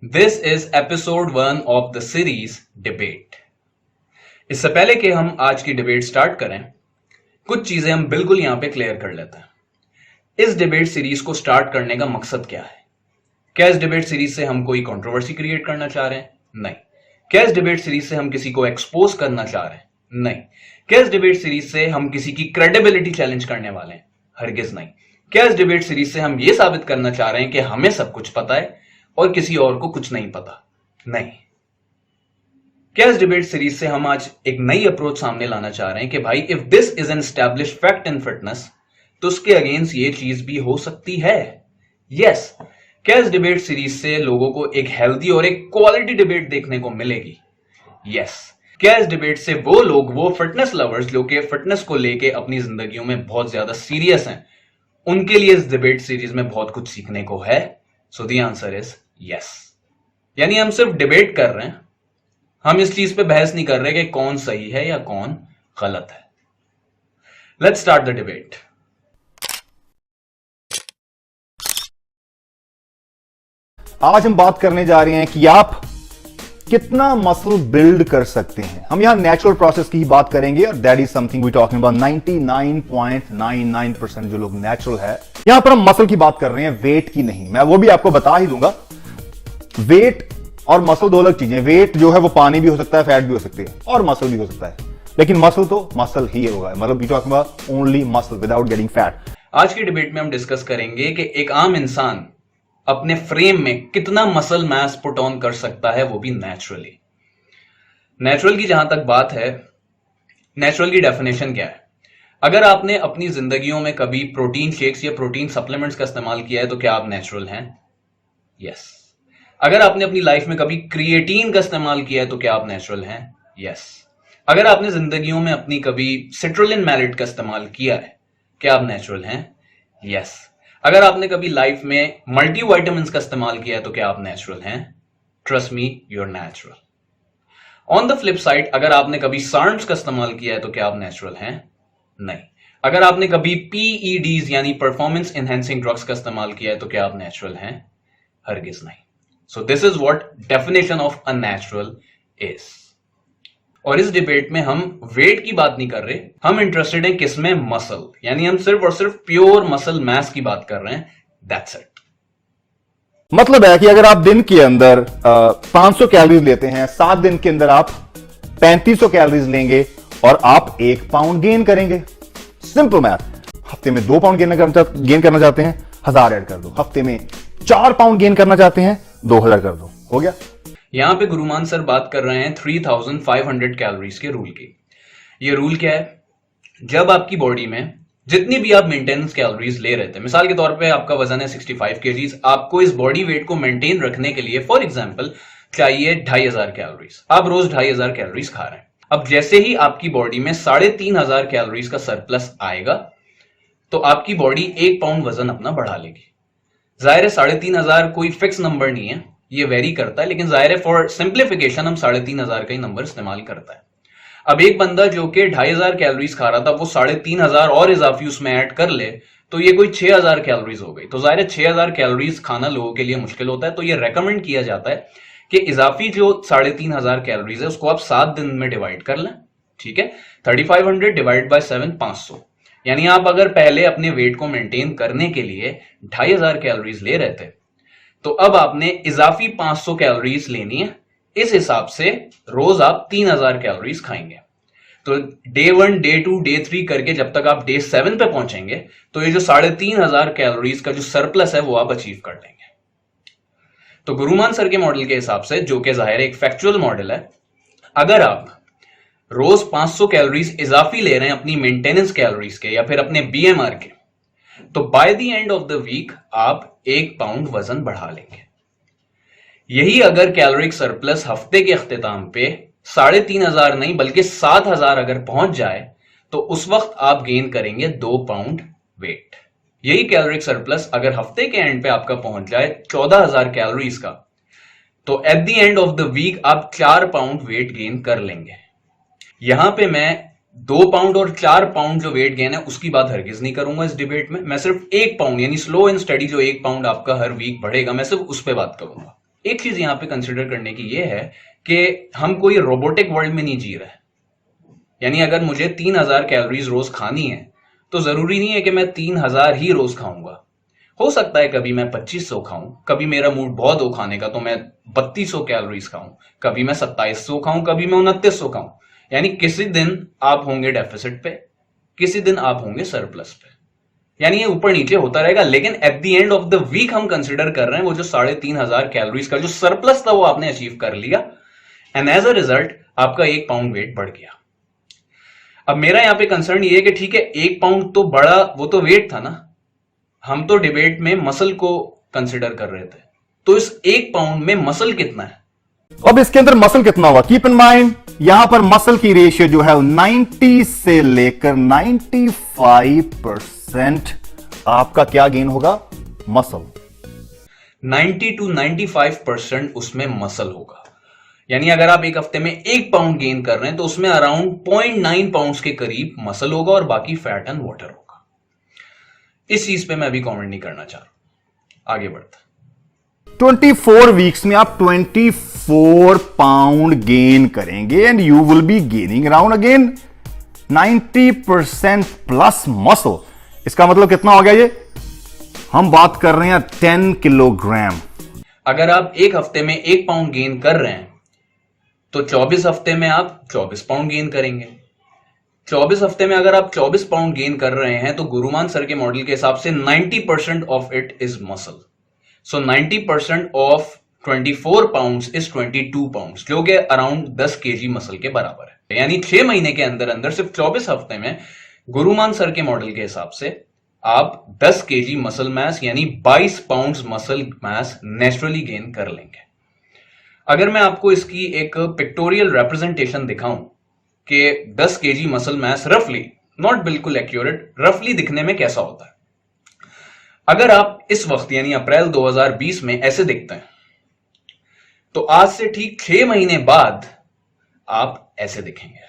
This is episode 1 of the series debate. इससे पहले कि हम आज की डिबेट स्टार्ट करें, कुछ चीजें हम बिल्कुल यहां पे क्लियर कर लेते हैं। इस डिबेट सीरीज को स्टार्ट करने का मकसद क्या है? क्या इस डिबेट सीरीज से हम कोई कंट्रोवर्सी क्रिएट करना चाह रहे हैं? नहीं। क्या इस डिबेट सीरीज से हम किसी को एक्सपोज करना चाह रहे हैं? नहीं। क्या इस डिबेट सीरीज से हम किसी की क्रेडिबिलिटी चैलेंज करने वाले हैं? हरगिज नहीं। क्या इस डिबेट सीरीज से हम यह साबित करना चाह रहे हैं कि हमें सब कुछ पता है और किसी और को कुछ नहीं पता? नहीं। क्या इस डिबेट सीरीज से हम आज एक नई अप्रोच सामने लाना चाह रहे हैं कि भाई if this is an established fact in fitness तो उसके अगेंस्ट ये चीज भी हो सकती है? यस। क्या इस डिबेट सीरीज से लोगों को एक हेल्दी और एक क्वालिटी डिबेट देखने को मिलेगी? यस। क्या इस डिबेट से वो लोग, वो फिटनेस लवर्स जो कि फिटनेस को लेके अपनी जिंदगियों में बहुत ज्यादा सीरियस हैं, उनके लिए इस डिबेट सीरीज में बहुत कुछ सीखने को है? So the answer is yes. यानी हम सिर्फ डिबेट कर रहे हैं, हम इस चीज पे बहस नहीं कर रहे कि कौन सही है या कौन गलत है। Let's start the debate. आज हम बात करने जा रहे हैं कि आप कितना मसल बिल्ड कर सकते हैं। हम यहां नेचुरल प्रोसेस की ही बात करेंगे और that is something we talking about 99.99% जो लोग नेचुरल है। यहां पर हम मसल की बात कर रहे हैं, वेट की नहीं। मैं वो भी आपको बता ही दूंगा। वेट और मसल दो अलग चीजें। वेट जो है वो पानी भी हो सकता है, फैट भी हो सकती है और मसल भी हो सकता है, लेकिन मसल तो मसल ही होगा। मतलब we talking about only muscle without getting fat. आज की डिबेट में हम डिस्कस करेंगे कि एक आम इंसान अपने फ्रेम में कितना मसल मास पुट ऑन कर सकता है, वो भी नेचुरली। नेचुरल की जहां तक बात है, नेचुरल की डेफिनेशन क्या है? अगर आपने अपनी जिंदगियों में कभी प्रोटीन शेक्स या प्रोटीन सप्लीमेंट्स का इस्तेमाल किया है तो क्या आप नेचुरल हैं? यस। अगर आपने अपनी लाइफ में कभी क्रिएटिन का इस्तेमाल किया है तो क्या आप नेचुरल हैं? यस। अगर आपने जिंदगियों में अपनी कभी सिट्रुलिन मैलेट का इस्तेमाल किया है, क्या आप नेचुरल हैं? यस। अगर आपने कभी लाइफ में मल्टीविटामिन्स का इस्तेमाल किया है तो क्या आप नेचुरल हैं? Trust me, you are natural. On the flip side, अगर आपने कभी सार्म्स का इस्तेमाल किया है तो क्या आप नेचुरल हैं? नहीं। अगर आपने कभी पीईडीज यानी परफॉर्मेंस एनहांसिंग ड्रग्स का इस्तेमाल किया है तो क्या आप नेचुरल हैं? हरगिज नहीं। So this is what definition of unnatural is. और इस डिबेट में हम वेट की बात नहीं कर रहे, हम इंटरेस्टेड हैं किसमें? मसल। यानी हम सिर्फ और सिर्फ प्योर मसल मास की बात कर रहे हैं। That's it. मतलब है कि अगर आप दिन के अंदर 500 कैलोरीज लेते हैं, 7 दिन के अंदर आप 3500 कैलोरीज लेंगे और आप 1 पाउंड गेन करेंगे। Simple math. हफ्ते में 2 पाउंड गेन करना चाहते हैं, 1000 ऐड कर दो। हफ्ते में 4 पाउंड गेन करना चाहते हैं, 2000 कर दो। हो गया। यहां पे गुरुमान सर बात कर रहे हैं 3500 कैलोरीज के रूल की। ये रूल क्या है? जब आपकी बॉडी में जितनी भी आप मेंटेनेंस कैलोरीज ले रहे थे, मिसाल के तौर पे आपका वजन है 65 kg, आपको इस बॉडी वेट को मेंटेन रखने के लिए फॉर एग्जांपल चाहिए 2500 कैलोरीज। आप रोज 2500 कैलोरीज खा रहे हैं। अब जैसे ही आपकी बॉडी में 3500 कैलोरीज का सरप्लस आएगा तो आपकी बॉडी 1 पाउंड वजन अपना बढ़ा लेगी। जाहिर है 3500 कोई फिक्स नंबर नहीं है, ये वेरी करता है, लेकिन जाहिर है फॉर सिंप्लीफिकेशन हम 3500 का ही नंबर इस्तेमाल करता है। अब एक बंदा जो कि 2500 कैलोरीज खा रहा था, वो 3500 और इजाफी उसमें ऐड कर ले तो ये कोई 6000 कैलोरीज हो गई। तो जाहिर है 6000 कैलोरीज खाना लोगों के लिए मुश्किल होता है। तो ये रेकमेंड किया जाता है कि इजाफी जो 3500 कैलोरीज है उसको आप 7 दिन में डिवाइड कर लें। ठीक है, 3500 डिवाइड बाय 7, 500। यानी आप अगर पहले अपने वेट को मेंटेन करने के लिए 2500 कैलोरीज ले रहे थे तो अब आपने इजाफी 500 कैलोरीज लेनी है। इस हिसाब से रोज आप 3000 कैलोरीज खाएंगे। तो डे 1, डे 2, डे 3 करके जब तक आप डे 7 पे पहुंचेंगे तो ये जो 3500 कैलोरीज का जो सरप्लस है वो आप अचीव कर लेंगे। तो गुरुमान सर के मॉडल के हिसाब से, जो कि जाहिर एक फैक्चुअल मॉडल है, अगर आप रोज 500 कैलोरीज इजाफी ले रहे हैं अपनी मेंटेनेंस कैलोरीज के या फिर अपने बीएमआर के, तो by the end of the week आप 1 पाउंड वजन बढ़ा लेंगे। यही अगर कैलोरिक सरप्लस हफ्ते के अख्तिताम पे 3500 नहीं बल्कि 7000 अगर पहुंच जाए तो उस वक्त आप गेन करेंगे 2 पाउंड वेट। यही कैलोरिक सरप्लस अगर हफ्ते के एंड पे आपका पहुंच जाए 14000 कैलोरीज का, तो at the end of the week आप 4 पाउंड वेट गेन कर लेंगे। यहां पे मैं 2 पाउंड और 4 पाउंड जो वेट गेन है उसकी बात हरगिज नहीं करूंगा इस डिबेट में। मैं सिर्फ 1 पाउंड यानी स्लो एंड स्टडी जो 1 पाउंड आपका हर वीक बढ़ेगा, मैं सिर्फ उस पर बात करूंगा। एक चीज यहां पे कंसिडर करने की ये है कि हम कोई रोबोटिक वर्ल्ड में नहीं जी रहे। यानी अगर मुझे 3000 कैलोरीज रोज खानी है तो जरूरी नहीं है कि मैं 3000 ही रोज खाऊंगा। हो सकता है कभी मैं 2500 खाऊं, कभी मेरा मूड बहुत हो खाने का तो मैं 3200 कैलोरीज खाऊं, कभी मैं 2700 खाऊं, कभी मैं 2900 खाऊं। यानी किसी दिन आप होंगे डेफिसिट पे, किसी दिन आप होंगे सरप्लस पे। यानी ये ऊपर नीचे होता रहेगा, लेकिन at the end of the week हम कंसिडर कर रहे हैं वो जो 3500 कैलोरीज का जो सरप्लस था वो आपने अचीव कर लिया, एंड एज अ रिजल्ट आपका 1 पाउंड वेट बढ़ गया। अब मेरा यहां पे कंसर्न ये है कि ठीक है 1 पाउंड तो बड़ा, वो तो वेट था ना, हम तो डिबेट में मसल को कंसिडर कर रहे थे, तो इस 1 पाउंड में मसल कितना है? अब इसके अंदर मसल कितना होगा? कीप इन माइंड यहां पर मसल की रेशियो जो है 90 से लेकर 95% आपका क्या गेन होगा? मसल। 90 to 95% उसमें मसल होगा। यानी अगर आप एक हफ्ते में 1 पाउंड गेन कर रहे हैं तो उसमें अराउंड 0.9 पाउंड्स के करीब मसल होगा और बाकी फैट एंड वाटर होगा। इस चीज पे मैं अभी कमेंट नहीं करना चाह रहा, आगे बढ़ता। 24 वीक्स में आप 24 पाउंड गेन करेंगे and you will B gaining around again 90% plus muscle. इसका मतलब कितना हो गया? ये हम बात कर रहे हैं 10 किलोग्राम। अगर आप एक हफ्ते में 1 पाउंड गेन कर रहे हैं तो 24 हफ्ते में आप 24 पाउंड गेन करेंगे। 24 हफ्ते में अगर आप 24 पाउंड गेन कर रहे हैं तो गुरुमान सर के मॉडल के हिसाब से 90% of it is muscle. So 90% of 24 pounds is 22 pounds, जो कि अराउंड 10 केजी मसल के बराबर है। यानी 6 महीने के अंदर अंदर सिर्फ 24 हफ्ते में गुरुमान सर के मॉडल के हिसाब से आप 10 केजी मसल मास यानी 22 pounds muscle mass naturally gain कर लेंगे। अगर मैं आपको इसकी एक पिक्टोरियल रिप्रेजेंटेशन दिखाऊं कि 10 केजी मसल मास रफली, नॉट बिल्कुल एक्यूरेट, रफली दिखने में कैसा होता है। अगर आप इस वक्त यानी अप्रैल 2020 में ऐसे दिखते हैं तो आज से ठीक 6 महीने बाद आप ऐसे दिखेंगे।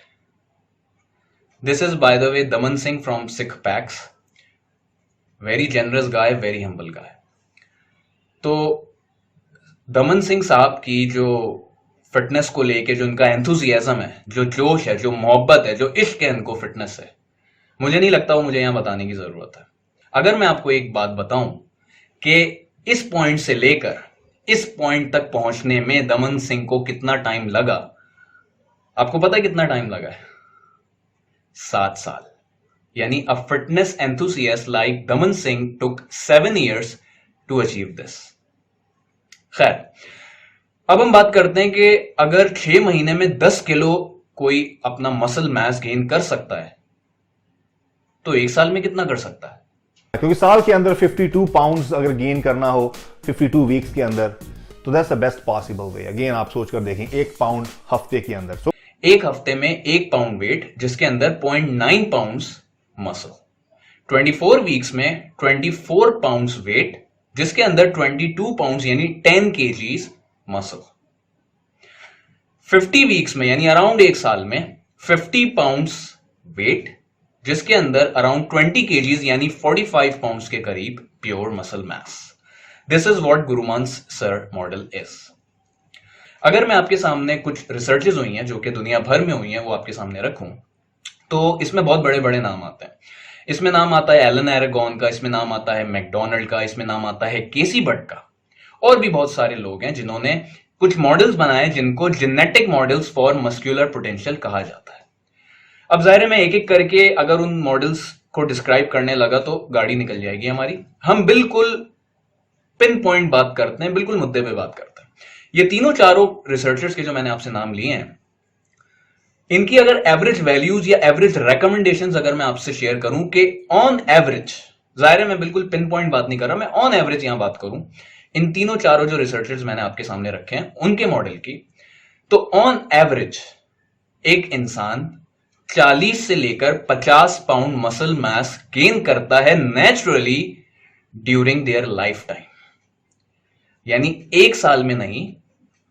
This is by the way Daman Singh from six packs, very generous guy, very humble guy. तो दमन सिंह साहब की जो फिटनेस को लेके जो उनका एंथुजियाज्म है, जो जोश है, जो मोहब्बत है, जो इश्क है उनको फिटनेस से, मुझे नहीं लगता वो मुझे यहां बताने की जरूरत है। अगर मैं आपको एक बात बताऊं कि इस पॉइंट से लेकर इस पॉइंट तक पहुंचने में दमन सिंह को कितना टाइम लगा, आपको पता है कितना टाइम लगा है? 7 साल। यानी a fitness enthusiast like Daman Singh took 7 years to achieve this. खैर, अब हम बात करते हैं कि अगर 6 महीने में 10 किलो कोई अपना मसल मास गेन कर सकता है तो 1 साल में कितना कर सकता है? क्योंकि साल के अंदर 52 पाउंड्स अगर गेन करना हो 52 वीक्स के अंदर तो that's the best possible way. Again आप सोचकर देखें 1 पाउंड हफ्ते के अंदर, सो एक हफ्ते में 1 पाउंड वेट जिसके अंदर 0.9 पाउंड्स मसल, 24 वीक्स में 24 पाउंड्स वेट जिसके अंदर 22 पाउंड्स यानी 10 kgs मसल, 50 वीक्स में यानी अराउंड 1 साल में 50 पाउंड्स वेट जिसके अंदर अराउंड 20 kgs यानी 45 पाउंड्स के करीब pure muscle mass. This is what Guru Mann sir model is. अगर मैं आपके सामने कुछ रिसर्चेज हुई हैं जो कि दुनिया भर में हुई हैं वो आपके सामने रखूं तो इसमें बहुत बड़े बड़े नाम आते हैं। इसमें नाम आता है एलन एरागोन का, इसमें नाम आता है मैकडोनाल्ड का, इसमें नाम आता है केसी बट का, और भी बहुत सारे लोग हैं जिन्होंने कुछ मॉडल्स बनाए जिनको genetic models for muscular potential कहा जाता है। अब जाहिर है मैं एक एक करके अगर उन मॉडल्स को डिस्क्राइब करने लगा तो गाड़ी निकल जाएगी हमारी। हम बिल्कुल पिन पॉइंट बात करते हैं, बिल्कुल मुद्दे पे बात करते हैं। ये तीनों चारों रिसर्चर्स के जो मैंने आपसे नाम लिए हैं, इनकी अगर एवरेज वैल्यूज या एवरेज रिकमेंडेशंस अगर मैं आपसे शेयर करूं कि ऑन एवरेज, जाहिर है मैं बिल्कुल पिन पॉइंट बात नहीं कर रहा, मैं ऑन एवरेज यहां बात करूं इन तीनों चारों जो रिसर्चर्स मैंने आपके सामने रखे हैं उनके मॉडल की, तो ऑन एवरेज एक इंसान 40 से लेकर 50 पाउंड मसल मास गेन करता है naturally during their life time. यानी 1 साल में नहीं,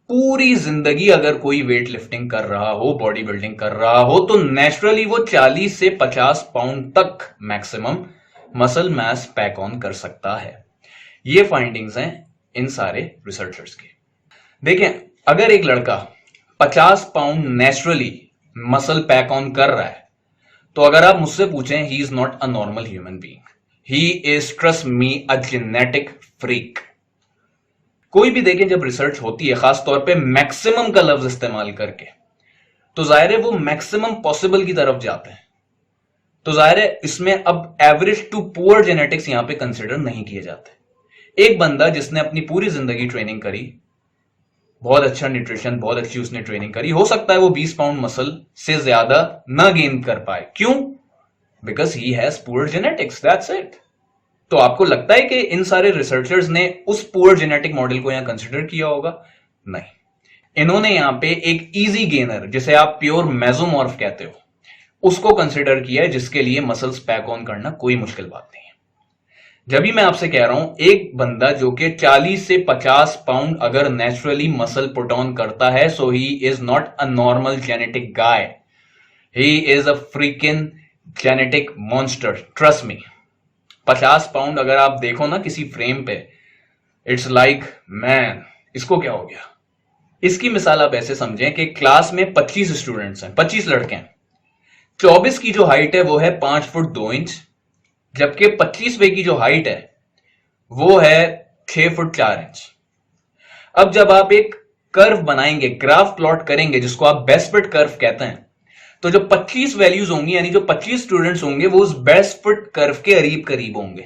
पूरी जिंदगी अगर कोई वेट लिफ्टिंग कर रहा हो, बॉडी बिल्डिंग कर रहा हो, तो नेचुरली वो 40 से 50 पाउंड तक maximum muscle mass pack on कर सकता है। ये फाइंडिंग्स हैं इन सारे रिसर्चर्स की। देखें, अगर एक लड़का 50 pound naturally muscle pack on कर रहा है, तो अगर आप मुझसे पूछें, ही is not a normal human being, he is, trust me, a genetic freak. कोई भी देखें जब रिसर्च होती है, खास तौर पे मैक्सिमम का लफ्ज इस्तेमाल करके, तो जाहिर है वो मैक्सिमम पॉसिबल की तरफ जाते हैं। तो जाहिर है इसमें अब एवरेज टू पुअर जेनेटिक्स यहां पे कंसिडर नहीं किए जाते। एक बंदा जिसने अपनी पूरी जिंदगी ट्रेनिंग करी, बहुत अच्छा न्यूट्रिशन, बहुत अच्छी उसने ट्रेनिंग करी, हो सकता है वो 20 पाउंड मसल से ज्यादा ना गेन कर पाए। क्यों? Because he has poor genetics, that's it. तो आपको लगता है कि इन सारे रिसर्चर्स ने उस पुअर जेनेटिक मॉडल को यहां कंसिडर किया होगा? नहीं। इन्होंने यहां पे एक इजी गेनर, जिसे आप प्योर मेसोमॉर्फ कहते हो, उसको कंसिडर किया है, जिसके लिए मसल्स पैक ऑन करना कोई मुश्किल बात नहीं है। जब भी मैं आपसे कह रहा हूं, एक बंदा जो कि 40 से 50 पाउंड अगर नेचुरली मसल पुट ऑन करता है, so he is not a normal genetic guy, he is a freakin genetic monster, trust me. 50 pound अगर आप देखो ना किसी फ्रेम पे, इट्स लाइक मैन, इसको क्या हो गया। इसकी मिसाल आप ऐसे समझें कि क्लास में 25 स्टूडेंट्स हैं, 25 लड़के हैं, 24 की जो हाइट है वो है 5 फुट 2 इंच, जबकि 25वें की जो हाइट है वो है 6 फुट 4 इंच। अब जब आप एक कर्व बनाएंगे, ग्राफ प्लॉट करेंगे, जिसको आप बेस्ट फिट कर्व कहते हैं, तो जो 25 वैल्यूज होंगी, यानी जो 25 स्टूडेंट्स होंगे, वो उस बेस्ट फिट कर्व के करीब करीब होंगे।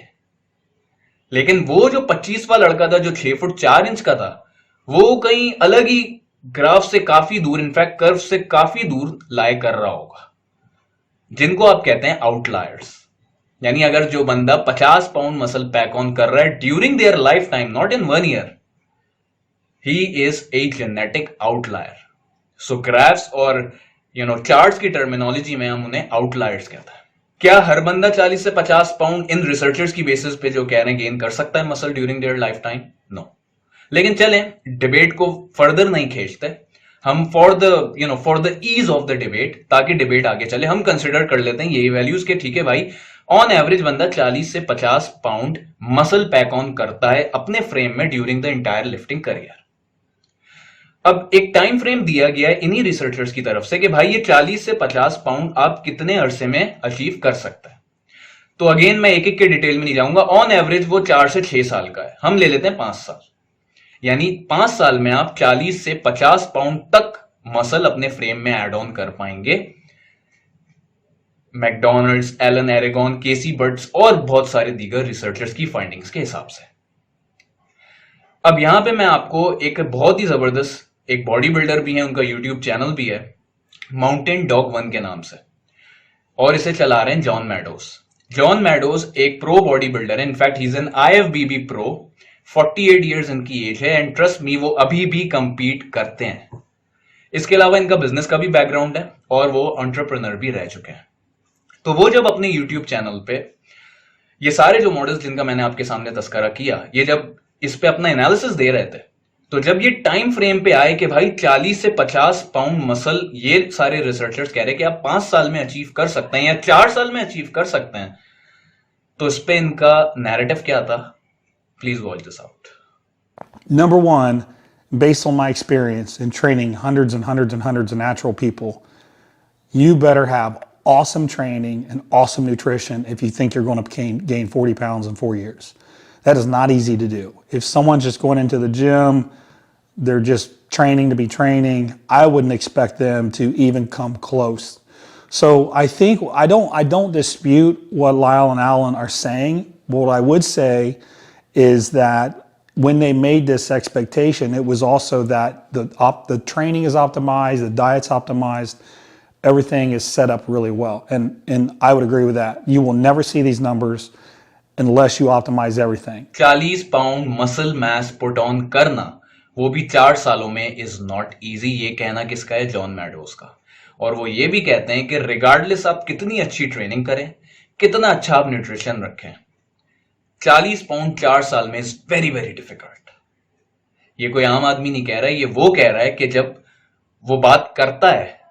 लेकिन वो जो 25वां लड़का था, जो 6 फुट 4 इंच का था, वो कहीं अलग ही ग्राफ से काफी दूर, इनफैक्ट कर्व से काफी दूर लाई कर रहा होगा, जिनको आप कहते हैं आउटलायर्स। यानी अगर जो बंदा 50 पाउंड मसल पैक ऑन कर रहा है during their life time, not in 1 year, he is a genetic outlier. So graphs और चार्ट्स की टर्मिनोलॉजी में हम उन्हें आउटलायर्स कहते हैं। क्या हर बंदा 40 से 50 पाउंड इन रिसर्चर्स की बेसिस पे जो कह रहे हैं गेन कर सकता है muscle during their life time? No. लेकिन चलें, डिबेट को फर्दर नहीं खींचते हम, for the ease of the debate, ताकि डिबेट आगे चले, हम कंसिडर कर लेते हैं यही वैल्यूज के, ठीक है भाई, ऑन एवरेज बंदा 40 से 50 पाउंड मसल पैक ऑन करता है अपने फ्रेम में during the entire lifting career. अब एक टाइम फ्रेम दिया गया है इन्हीं रिसर्चर्स की तरफ से कि भाई ये 40 से 50 पाउंड आप कितने अरसे में अचीव कर सकते हैं। तो अगेन मैं एक एक के डिटेल में नहीं जाऊंगा, ऑन एवरेज वो 4 से 6 साल का है, हम ले लेते हैं 5 साल। यानी 5 साल में आप 40 से 50 पाउंड तक मसल अपने फ्रेम में ऐड ऑन कर पाएंगे, मैकडॉनल्ड्स, एलन एरेगॉन, केसी बर्ट्स और बहुत सारे दीगर रिसर्चर्स की फाइंडिंग्स के हिसाब से। अब यहां पे मैं आपको एक बहुत ही जबरदस्त, एक बॉडी बिल्डर भी है, उनका यूट्यूब चैनल भी है, माउंटेन डॉग 1 के नाम से, और इसे चला रहे हैं जॉन मैडोज। जॉन मैडोज एक प्रो बॉडी बिल्डर है, in fact he is an IFBB pro, 48 years इनकी एज है, एंड ट्रस्ट मी वो अभी भी कंपीट करते हैं। इसके अलावा इनका बिजनेस का भी बैकग्राउंड है और वो एंटरप्रेन्योर भी रह चुके हैं। तो वो जब अपने यूट्यूब चैनल पे ये सारे जो मॉडल्स जिनका मैंने आपके सामने तस्करा किया, ये जब इस पे अपना एनालिसिस दे रहे थे, तो जब ये टाइम फ्रेम पे आए कि भाई 40 से 50 पाउंड मसल ये सारे रिसर्चर्स कह रहे कि आप 5 साल में अचीव कर सकते हैं या 4 साल में अचीव कर सकते हैं, तो इस पे इनका नैरेटिव क्या था? Please watch this out. Number one, based on my experience in training hundreds and hundreds and hundreds of natural people, you better have awesome training and awesome nutrition if you think you're going to gain 40 pounds in 4 years. That is not easy to do. If someone's just going into the gym, they're just training to be training, I wouldn't expect them to even come close. So I think I don't dispute what Lyle and Alan are saying. What I would say is that when they made this expectation, it was also that the training is optimized, the diet's optimized, everything is set up really well. And I would agree with that. You will never see these numbers unless you optimize everything. 40 pound muscle mass put on करना, वो भी 4 सालों में, is not easy. ये कहना किसका है? John meadows का। और वो ये भी कहते हैं कि रिगार्डलेस आप कितनी अच्छी ट्रेनिंग करें, कितना अच्छा आप न्यूट्रिशन रखें, 40 पाउंड 4 साल में इज वेरी वेरी डिफिकल्ट। ये कोई आम आदमी नहीं कह रहा है, ये वो कह रहा है कि जब वो बात करता है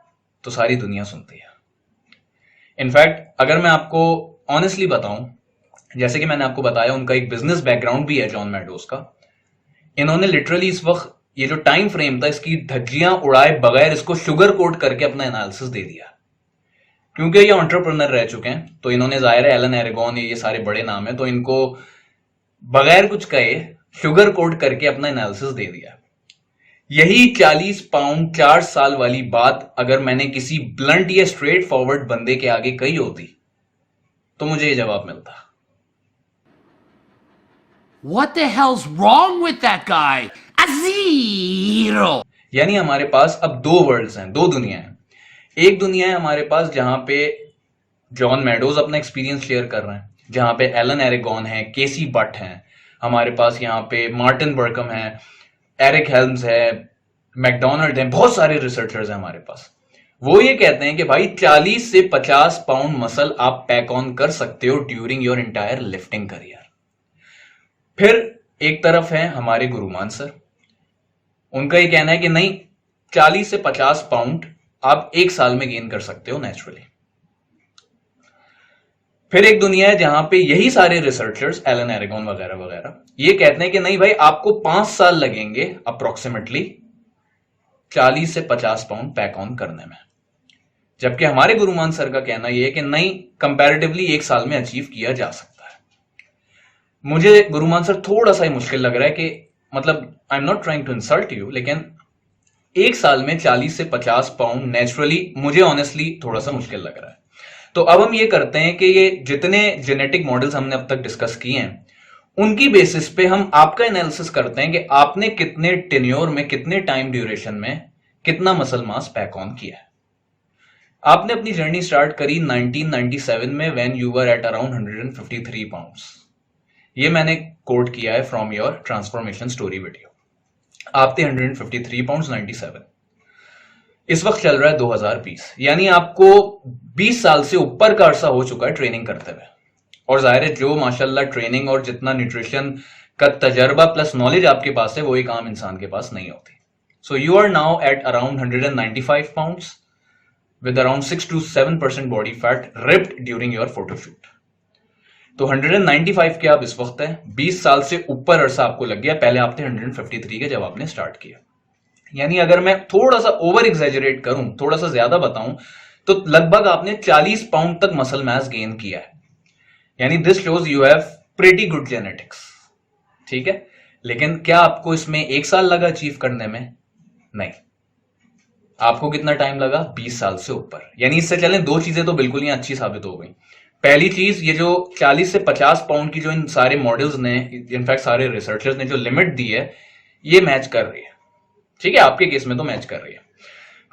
तो सारी दुनिया सुनती है। इनफैक्ट अगर मैं आपको ऑनेस्टली बताऊं, जैसे कि मैंने आपको बताया, उनका एक बिजनेस बैकग्राउंड भी है जॉन मैडोज का। इन्होंने लिटरली इस वक्त ये जो टाइम फ्रेम था इसकी धज्जियां उड़ाए बगैर इसको शुगर कोट करके अपना एनालिसिस दे दिया। क्योंकि ये एंटरप्रेन्योर रह चुके हैं तो इन्होंने, जाहिर है एलन एरेगॉन, ये सारे बड़े नाम है, तो इनको बगैर कुछ कहे शुगर कोट करके अपना एनालिसिस दे दिया। यही 40 पाउंड 4 साल वाली बात अगर मैंने किसी ब्लंट या स्ट्रेट फॉरवर्ड बंदे के आगे कही होती तो मुझे ये जवाब मिलता। What the hell's wrong with that guy? A zero. यानी हमारे पास अब दो वर्ल्ड्स हैं, दो दुनिया हैं। एक दुनिया है हमारे पास जहां पे जॉन मैडोज अपना एक्सपीरियंस शेयर कर रहे हैं, जहां पे एलन एरेगॉन है, केसी बट हैं, हमारे पास यहाँ पे मार्टिन बर्कम है, एरिक हेल्म्स है, मैकडोनाल्ड है, बहुत सारे रिसर्चर्स हैं हमारे पास। वो ये कहते हैं कि भाई 40 से 50 पाउंड मसल आप पैक ऑन कर सकते हो during your entire lifting career. फिर एक तरफ है हमारे गुरुमान सर, उनका ये कहना है कि नहीं, 40 से 50 पाउंड आप एक साल में गेन कर सकते हो नेचुरली। फिर एक दुनिया है जहां पे यही सारे रिसर्चर्स, एलन एरेगॉन वगैरह वगैरह, ये कहते हैं कि नहीं भाई, आपको 5 साल लगेंगे अप्रोक्सीमेटली 40 से 50 पाउंड पैक ऑन करने में। जबकि हमारे गुरुमान सर का कहना यह है कि नहीं, कंपैरेटिवली एक साल में अचीव किया जा सकता है। मुझे गुरुमान सर थोड़ा सा ही मुश्किल लग रहा है कि, मतलब I am not trying to insult you, लेकिन एक साल में 40 से 50 पाउंड नेचुरली मुझे ऑनेस्टली थोड़ा सा मुश्किल लग रहा है। तो अब हम ये करते हैं कि ये जितने जेनेटिक मॉडल्स हमने अब तक डिस्कस किए हैं उनकी बेसिस पे हम आपका एनालिसिस करते हैं कि आपने कितने टेन्योर में, कितने टाइम ड्यूरेशन में कितना मसल मास पैक ऑन किया है। आपने अपनी जर्नी स्टार्ट करी 1997 में when you were at around 153 pounds. ये मैंने कोट किया है from your transformation story video. आप थे 153 पाउंड्स 97। इस वक्त चल रहा है 2020, यानी आपको 20 साल से ऊपर का अरसा हो चुका है ट्रेनिंग करते हुए। और जाहिर है जो माशाल्लाह ट्रेनिंग और जितना न्यूट्रिशन का तजर्बा प्लस नॉलेज आपके पास है वो एक आम इंसान के पास नहीं होती। So you are now at around 195 pounds with around 6 to 7% body fat ripped during your photoshoot। तो 195 के आप इस वक्त है, 20 साल से ऊपर अरसा आपको लग गया। पहले आप थे 153 के जब आपने स्टार्ट किया। यानी अगर मैं थोड़ा सा ओवर एग्जैजरेट करूं, थोड़ा सा ज्यादा बताऊं, तो लगभग आपने 40 पाउंड तक मसल मास गेन किया है। यानी this shows you have pretty good genetics. ठीक है, लेकिन क्या आपको इसमें एक साल लगा अचीव करने में? नहीं, आपको कितना टाइम लगा? 20 साल से ऊपर। यानी इससे चलें दो चीजें तो बिल्कुल ही अच्छी साबित हो गई। पहली चीज, ये जो 40 से 50 पाउंड की जो इन सारे मॉडल्स ने, इनफैक्ट सारे रिसर्चर्स ने जो लिमिट दी है, ये मैच कर रही है। ठीक है, आपके केस में तो मैच कर रही है।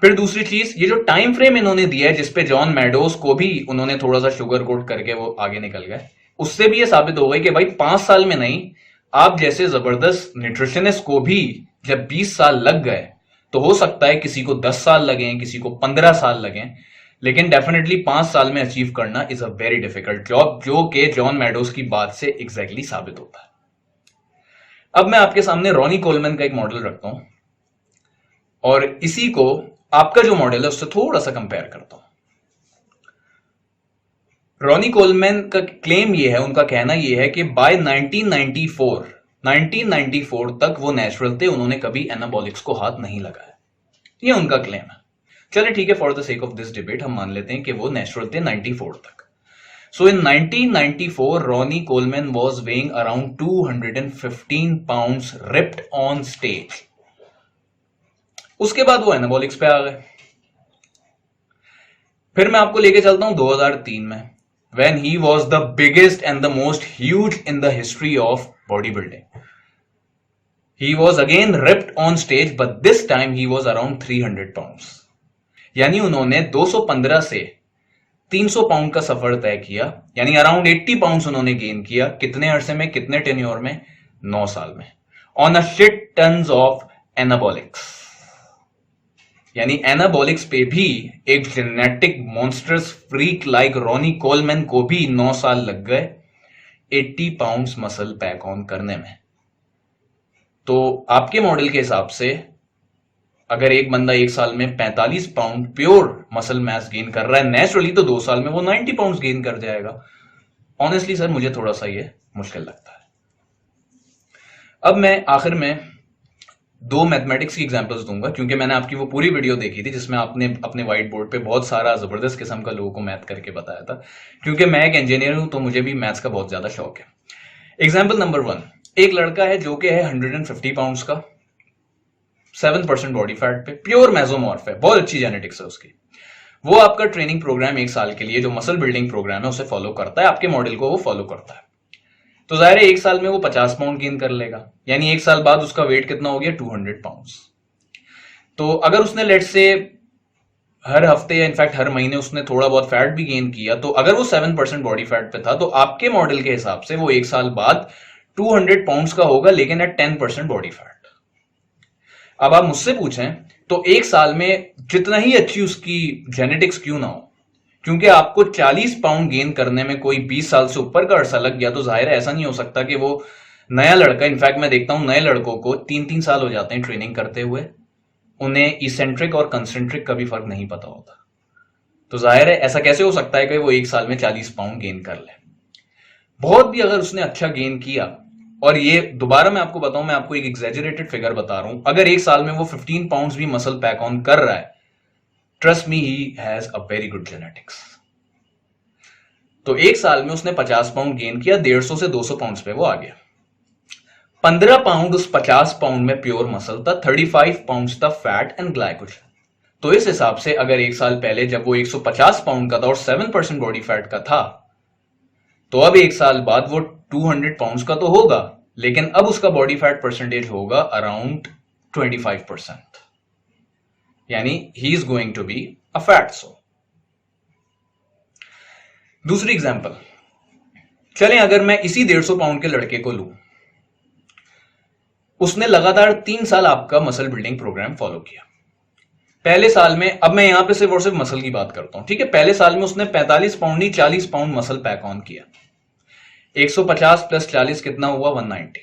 फिर दूसरी चीज, ये जो टाइम फ्रेम इन्होंने दिया है जिसपे जॉन मैडोज को भी उन्होंने थोड़ा सा शुगर कोट करके वो आगे निकल गए, उससे भी ये साबित हो गई कि भाई 5 साल में नहीं, आप जैसे जबरदस्त न्यूट्रिशनिस्ट को भी जब 20 साल लग गए तो हो सकता है किसी को 10 साल लगे, किसी को 15 साल लगे, लेकिन डेफिनेटली 5 साल में अचीव करना is a very difficult job, जो कि जॉन मैडोज की बात से एग्जैक्टली साबित होता है। अब मैं आपके सामने रॉनी कोलमैन का एक मॉडल रखता हूं और इसी को आपका जो मॉडल है उससे थोड़ा सा कंपेयर करता हूं। रॉनी कोलमैन का क्लेम ये है, उनका कहना यह है कि बाय 1994 तक वो नेचुरल थे, उन्होंने कभी एनाबॉलिक्स को हाथ नहीं लगाया। ये उनका क्लेम है। चलिए ठीक है, for the sake of this debate हम मान लेते हैं कि वो नेचुरल थे 94 तक। सो इन 1994 Ronnie Coleman was weighing around 215 pounds ripped on stage. उसके बाद वो एनाबॉलिक्स पे आ गए। फिर मैं आपको लेके चलता हूं 2003 में, when he was the biggest and the most huge in the history of bodybuilding. He was again ripped on stage, but this time he was around 300 pounds. यानी उन्होंने 215 से 300 पाउंड का सफर तय किया, यानी अराउंड 80 पाउंड्स उन्होंने गेन किया। कितने अरसे में, कितने टेन्योर में? 9 साल में, on a shit tons of anabolics. यानी एनाबॉलिक्स पे भी एक genetic monsters freak like Ronnie Coleman को भी 9 साल लग गए 80 पाउंड्स मसल पैक ऑन करने में। तो आपके मॉडल के हिसाब से अगर एक बंदा एक साल में 45 pound pure muscle mass gain कर रहा है नेचुरली, तो 2 साल में वो 90 पाउंड्स गेन कर जाएगा। ऑनेस्टली सर मुझे थोड़ा सा ये मुश्किल लगता है। अब मैं आखिर में दो मैथमेटिक्स की एग्जांपल्स दूंगा, क्योंकि मैंने आपकी वो पूरी वीडियो देखी थी जिसमें आपने अपने व्हाइट बोर्ड पे बहुत सारा जबरदस्त किस्म का लोगों को मैथ करके बताया था। क्योंकि मैं एक इंजीनियर हूं तो मुझे भी मैथ्स का बहुत ज्यादा शौक है। एग्जाम्पल नंबर 1, एक लड़का है जो कि है 150 पाउंड्स का, 7% बॉडी फैट पे, प्योर मेसोमॉर्फ है, बहुत अच्छी जेनेटिक्स है उसकी। वो आपका ट्रेनिंग प्रोग्राम एक साल के लिए जो मसल बिल्डिंग प्रोग्राम है उसे फॉलो करता है, आपके मॉडल को वो फॉलो करता है। तो जाहिर है एक साल में वो 50 पाउंड गेन कर लेगा, यानी एक साल बाद उसका वेट कितना हो गया, 200 पाउंड्स। तो अगर उसने लेट से हर हफ्ते या इनफैक्ट हर महीने उसने थोड़ा बहुत फैट भी गेन किया, तो अगर वो 7% बॉडी फैट पे था तो आपके मॉडल के हिसाब से वो एक साल बाद 200 पाउंड्स का होगा, लेकिन एट 10% बॉडी फैट। अब आप मुझसे पूछें तो एक साल में जितना ही अच्छी उसकी जेनेटिक्स क्यों ना हो, क्योंकि आपको 40 पाउंड गेन करने में कोई 20 साल से ऊपर का अरसा लग गया, तो जाहिर है ऐसा नहीं हो सकता कि वो नया लड़का, इनफैक्ट मैं देखता हूं नए लड़कों को 3-3 साल हो जाते हैं ट्रेनिंग करते हुए, उन्हें इसेंट्रिक और कंसेंट्रिक का भी फर्क नहीं पता होता। तो जाहिर है ऐसा कैसे हो सकता है कि वो एक साल में 40 पाउंड गेन कर ले। बहुत भी अगर उसने अच्छा गेन किया, और ये दोबारा मैं आपको बताऊं, मैं आपको एक एग्जैजरेटेड फिगर बता रहा हूं, अगर एक साल में वो 15 पाउंड्स भी मसल पैक ऑन कर रहा है, trust me he has a very good genetics. तो एक साल में उसने 50 पाउंड गेन किया, 150 से 200 पाउंड्स पे वो आ गया। 15 पाउंड उस 50 पाउंड में प्योर मसल था, 35 पाउंड्स था फैट एंड ग्लाइकोजन। तो इस हिसाब से अगर एक साल पहले जब वो 150 पाउंड का था और 7% बॉडी फैट का था, तो अब एक साल बाद वो 200 पाउंड्स का तो होगा, लेकिन अब उसका बॉडी फैट परसेंटेज होगा अराउंड 25%, यानी he is going to be a fat so. दूसरी एग्जांपल, चलें अगर मैं इसी 150 पाउंड के लड़के को लूं, उसने लगातार 3 साल आपका मसल बिल्डिंग प्रोग्राम फॉलो किया। पहले साल में, अब मैं यहां पे सिर्फ और सिर्फ मसल की बात करता हूं, ठीक है, पहले साल में उसने 45 पाउंड नहीं 40 पाउंड मसल पैक ऑन किया, 150 प्लस 40 कितना हुआ, 190।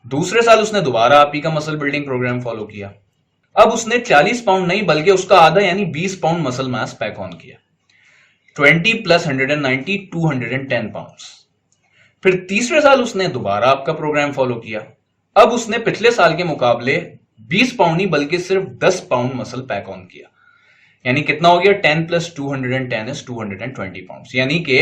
दूसरे साल उसने दोबारा आप ही का मसल बिल्डिंग प्रोग्राम फॉलो किया, अब उसने 40 पाउंड नहीं बल्कि उसका आधा यानी 20 pound muscle mass pack on किया, 20 प्लस 190 210 पाउंड्स। फिर तीसरे साल उसने दोबारा आपका प्रोग्राम फॉलो किया, अब उसने पिछले साल के मुकाबले 20 पाउंड नहीं बल्कि सिर्फ 10 पाउंड मसल पैक ऑन किया, यानी कितना हो गया, 10 प्लस 210 इज 220 पाउंड्स। यानी कि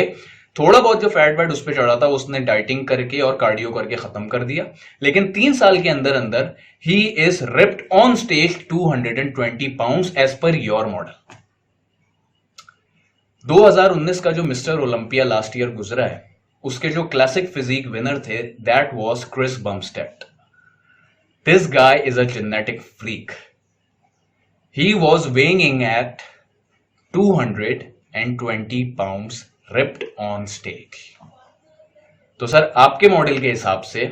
थोड़ा बहुत जो फैट वैट उस पर चढ़ा था उसने डाइटिंग करके और कार्डियो करके खत्म कर दिया, लेकिन 3 साल के अंदर अंदर he is ripped on stage 220 pounds as per your model. 2019 का जो मिस्टर ओलंपिया लास्ट ईयर गुजरा है, उसके जो क्लासिक फिजिक विनर थे, that was Chris Bumstead. This guy is a genetic freak. He was weighing at 220 pounds ripped on stage. तो sir आपके model के हिसाब से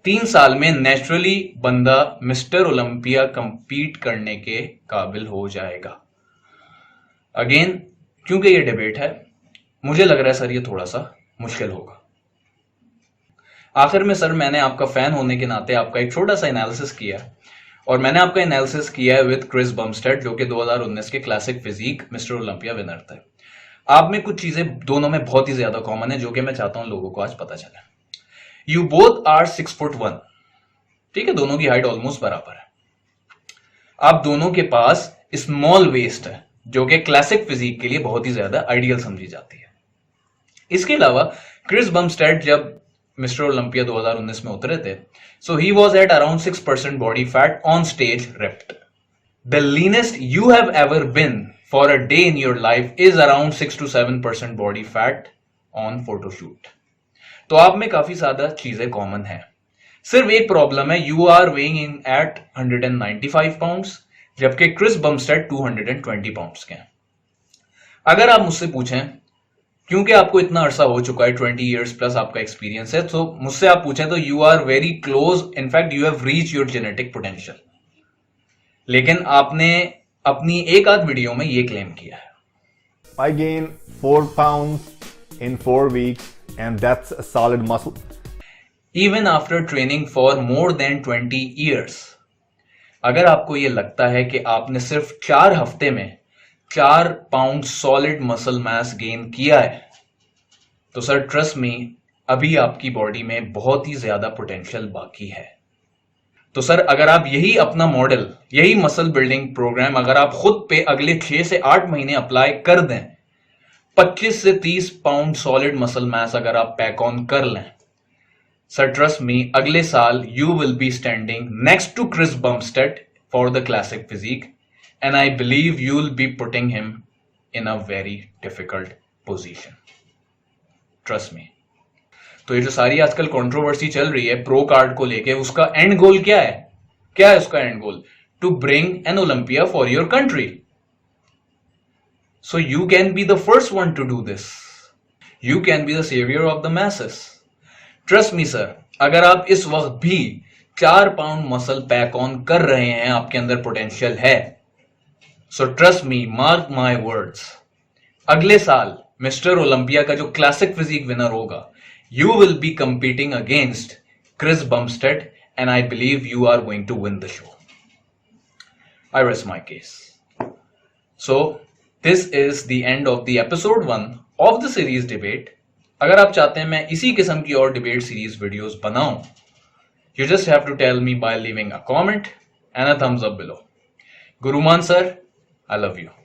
3 साल में नेचुरली बंदा मिस्टर ओलंपिया कंपीट करने के काबिल हो जाएगा। अगेन, क्योंकि ये डिबेट है, मुझे लग रहा है सर ये थोड़ा सा मुश्किल होगा। आखिर में सर मैंने आपका फैन होने के नाते आपका एक छोटा सा एनालिसिस किया, और मैंने आपका एनालिसिस किया है विद क्रिस बमस्टेड, जो कि 2019 के classic physique mister Olympia winner थे। आप में कुछ चीजें दोनों में बहुत ही ज्यादा कॉमन है, जो कि मैं चाहता हूं लोगों को आज पता चले। यू बोथ आर 6'1", ठीक है, दोनों की हाइट ऑलमोस्ट बराबर है। आप दोनों के पास स्मॉल वेस्ट है, जो कि क्लासिक फिजिक के लिए बहुत ही ज्यादा आइडियल समझी जाती है। इसके अलावा क्रिस बमस्टेड जब मिस्टर ओलंपिया 2019 में उतरे थे, so he was at around 6% body fat on stage ripped. The leanest you have ever been for a day in your life is around 6 to 7% body fat on photoshoot. तो आप में काफी ज्यादा चीजें common है, सिर्फ एक प्रॉब्लम है, you are weighing in at 195 pounds, जबकि क्रिस बमस्टेड 220 पाउंड्स के हैं। अगर आप मुझसे पूछें, क्योंकि आपको इतना अरसा हो चुका है, 20 ईयर्स प्लस आपका एक्सपीरियंस है, तो मुझसे आप पूछें तो you are very close, in fact you have reach your genetic potential. लेकिन आपने अपनी एक आध वीडियो में ये क्लेम किया है, I gain 4 pounds in 4 weeks and that's a solid muscle. Even after training for more than 20 years. अगर आपको यह लगता है कि आपने सिर्फ 4 हफ्ते में 4 pound solid muscle mass gain किया है, तो सर ट्रस्ट मी, अभी आपकी बॉडी में बहुत ही ज्यादा पोटेंशियल बाकी है। तो सर अगर आप यही अपना मॉडल, यही मसल बिल्डिंग प्रोग्राम अगर आप खुद पे अगले 6 से 8 महीने अप्लाई कर दें, 25 से 30 पाउंड सॉलिड मसल मास अगर आप पैक ऑन कर लें, सर ट्रस्ट मी, अगले साल you will be standing next to Chris Bumstead for the classic physique, and I believe you will be putting him in a very difficult position, trust me. तो ये जो सारी आजकल controversy चल रही है प्रो कार्ड को लेके, उसका एंड गोल क्या है? क्या है उसका end goal? To bring an Olympia for your country, so you can be the first one to do this, you can be the saviour of the masses. Trust me sir, अगर आप इस वक्त भी 4 पाउंड मसल पैक ऑन कर रहे हैं, आपके अंदर पोटेंशियल है, so trust me, mark my words, अगले साल मिस्टर ओलंपिया का जो क्लासिक फिजिक विनर होगा, you will be competing against Chris Bumstead, and I believe you are going to win the show. I rest my case. So this is the end of the episode 1 of the series debate. अगर आप चाहते हैं मैं इसी किस्म की और debate series videos बनाऊं, you just have to tell me by leaving a comment and a thumbs up below. Guruman sir, I love you.